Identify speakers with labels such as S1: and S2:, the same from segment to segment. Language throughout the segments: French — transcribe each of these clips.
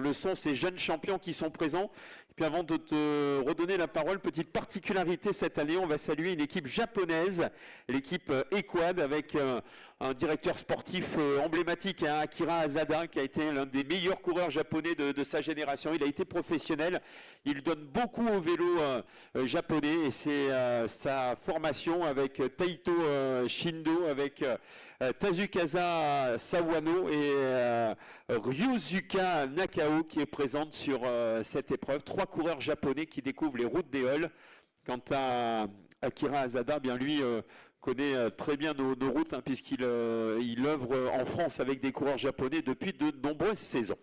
S1: Le sont ces jeunes champions qui sont présents. Et puis avant de te redonner la parole, petite particularité cette année, on va saluer une équipe japonaise, l'équipe Equad, avec un directeur sportif emblématique, hein, Akira Asada, qui a été l'un des meilleurs coureurs japonais de sa génération. Il a été professionnel, il donne beaucoup au vélo japonais et c'est sa formation avec Taito Shindo, avec Tazukasa Sawano et Ryuzuka Nakao qui est présente sur cette épreuve. 3 coureurs japonais qui découvrent les routes des halls. Quant à Akira Asada, bien lui connaît très bien nos routes, hein, puisqu'il il œuvre en France avec des coureurs japonais depuis de nombreuses saisons.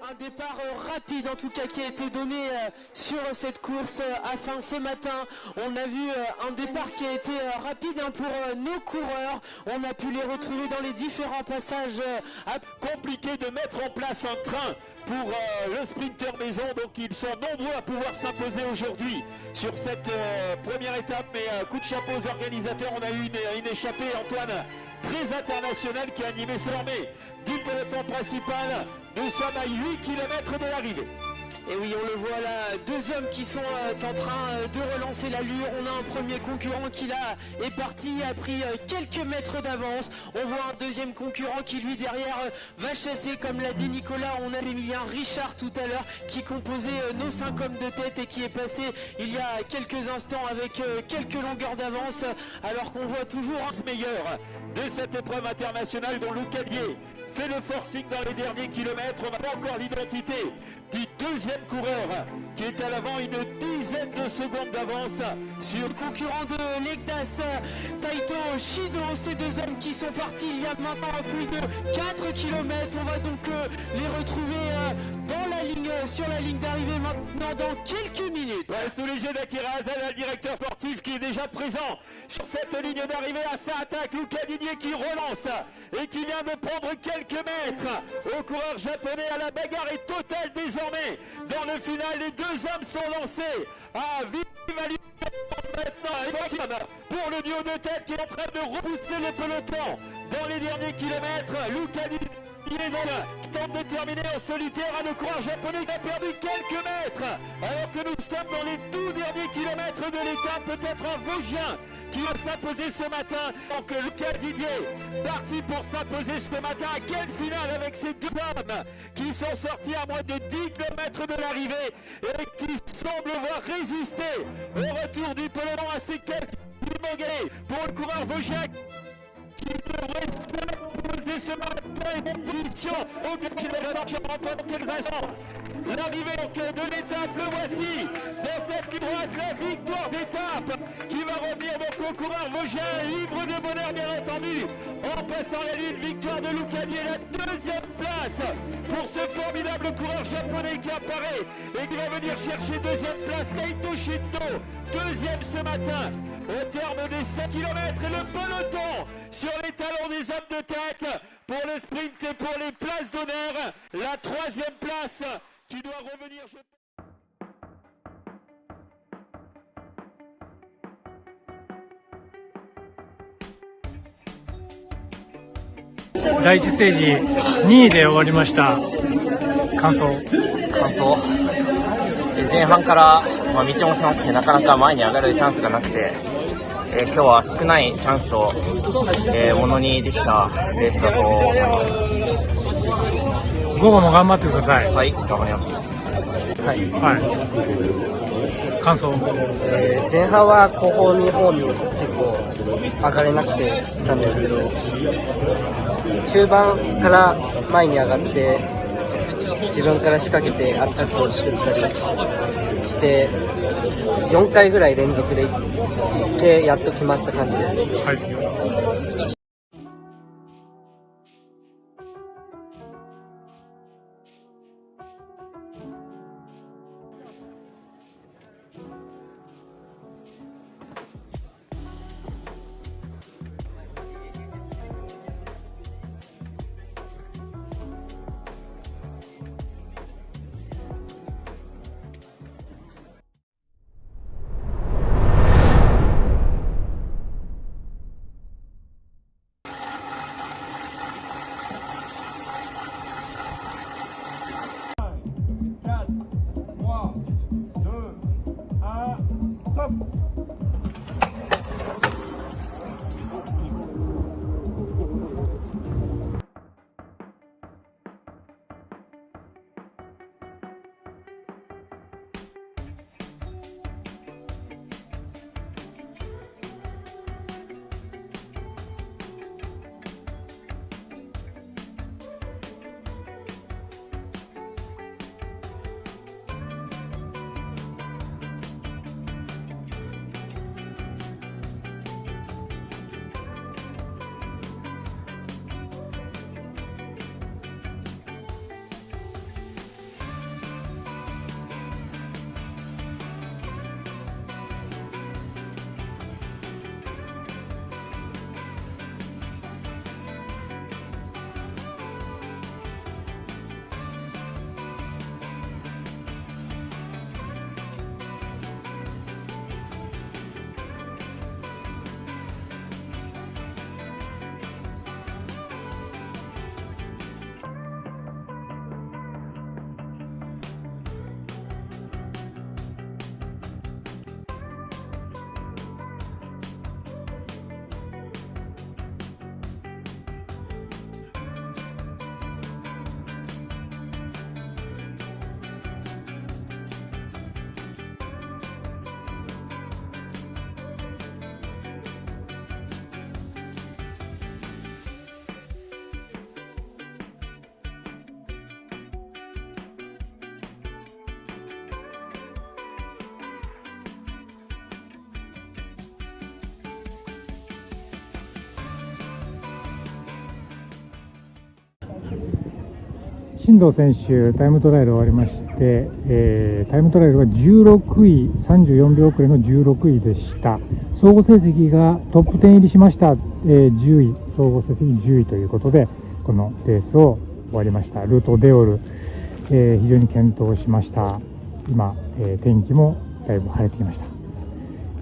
S2: Un départ rapide en tout cas qui a été donné sur cette course afin ce matin. On a vu un départ qui a été rapide pour nos coureurs. On a pu les retrouver dans les différents passages.
S1: Compliqué de mettre en place un train pour le sprinter maison, donc ils sont nombreux à pouvoir s'imposer aujourd'hui sur cette première étape, mais coup de chapeau aux organisateurs. On a eu une échappée, Antoine, très internationale qui a animé désormais du peloton principal. Nous sommes à 8 km de l'arrivée.
S2: Et oui, on le voit là, 2 hommes qui sont en train de relancer l'allure. On a un premier concurrent qui là est parti, a pris quelques mètres d'avance. On voit un deuxième concurrent qui lui derrière va chasser, comme l'a dit Nicolas. On a Emilien Richard tout à l'heure qui composait nos 5 hommes de tête et qui est passé il y a quelques instants avec quelques longueurs d'avance, alors qu'on voit toujours
S1: un meilleur de cette épreuve internationale dont Luc Allier fait le forcing dans les derniers kilomètres. On n'a pas encore l'identité du deuxième coureur qui est à l'avant, une dizaine de secondes d'avance sur
S2: le concurrent de l'Egdas, Taito Shido. Ces 2 hommes qui sont partis il y a maintenant plus de 4 km. On va donc les retrouver dans la ligne, sur la ligne d'arrivée maintenant dans quelques minutes.
S1: Ouais, sous les yeux d'Akira Asada, le directeur sportif qui est déjà présent sur cette ligne d'arrivée. À sa attaque, Luca Didier qui relance et qui vient de prendre quelques mètres au coureur japonais. À la bagarre est totale désormais dans le final. Les 2 hommes sont lancés à vive allure maintenant pour le duo de tête qui est en train de repousser le peloton dans les derniers kilomètres. Luca Didier qui tente de terminer en solitaire à nos coureurs japonais qui a perdu quelques mètres alors que nous sommes dans les tout derniers kilomètres de l'étape. Peut-être un Vosgien qui va s'imposer ce matin. Donc Luca Didier parti pour s'imposer ce matin. À quelle finale avec ces 2 hommes qui sont sortis à moins de 10 km de l'arrivée et qui semblent voir résister au retour du peloton à ces caisses pour le coureur Vosgien qui devrait s'imposer ce matin et en position au kilomètre dans quelques instants. L'arrivée de l'étape, le voici dans cette ligne droite, la victoire d'étape qui va revenir donc au coureur Vosgien, ivre de bonheur bien entendu, en passant la ligne. Victoire de Luca Didier, la 2e place pour ce formidable coureur japonais qui apparaît et qui va venir chercher 2e place. Taito Shindo, 2e ce matin au terme des 5 km et le peloton sur les talons des hommes de tête pour le sprint et pour les places d'honneur. La 3e place qui doit revenir, je pense.
S3: 第1ステージ2位で終わりました。感想
S4: 前半から、道も狭くてなかなか前に上がるチャンスがなくて、今日は少ないチャンスを、ものにできたレースだと思います。
S3: 午後も頑張ってください。
S4: はい、頑張ります。
S3: はい。感想。
S5: 前半は後方に方に結構上がれなくていたんですけど、中盤から前に上がって自分から仕掛けてアタックを作ったりして4回ぐらい連続でいってやっと決まった感じです。
S3: はい。進藤選手、タイムトライアル終わりまして、タイムトライアルは16位、34秒遅れの16位でした。総合成績がトップ10入りしました。10位、総合成績10位ということで、このレースを終わりました。ルートデオル、非常に健闘しました。今、天気もだいぶ晴れてきました。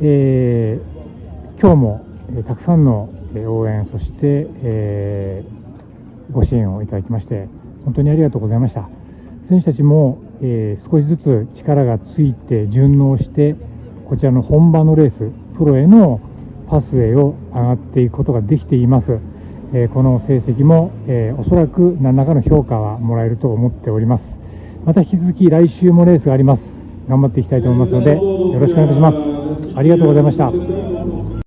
S3: 今日も、たくさんの応援、そして、ご支援をいただきまして本当にありがとうございました。選手たちも、少しずつ力がついて順応してこちらの本場のレースプロへのパスウェイを上がっていくことができています。この成績も、おそらく何らかの評価はもらえると思っております。また引き続き来週もレースがあります。頑張っていきたいと思いますのでよろしくお願いいたします。ありがとうございました。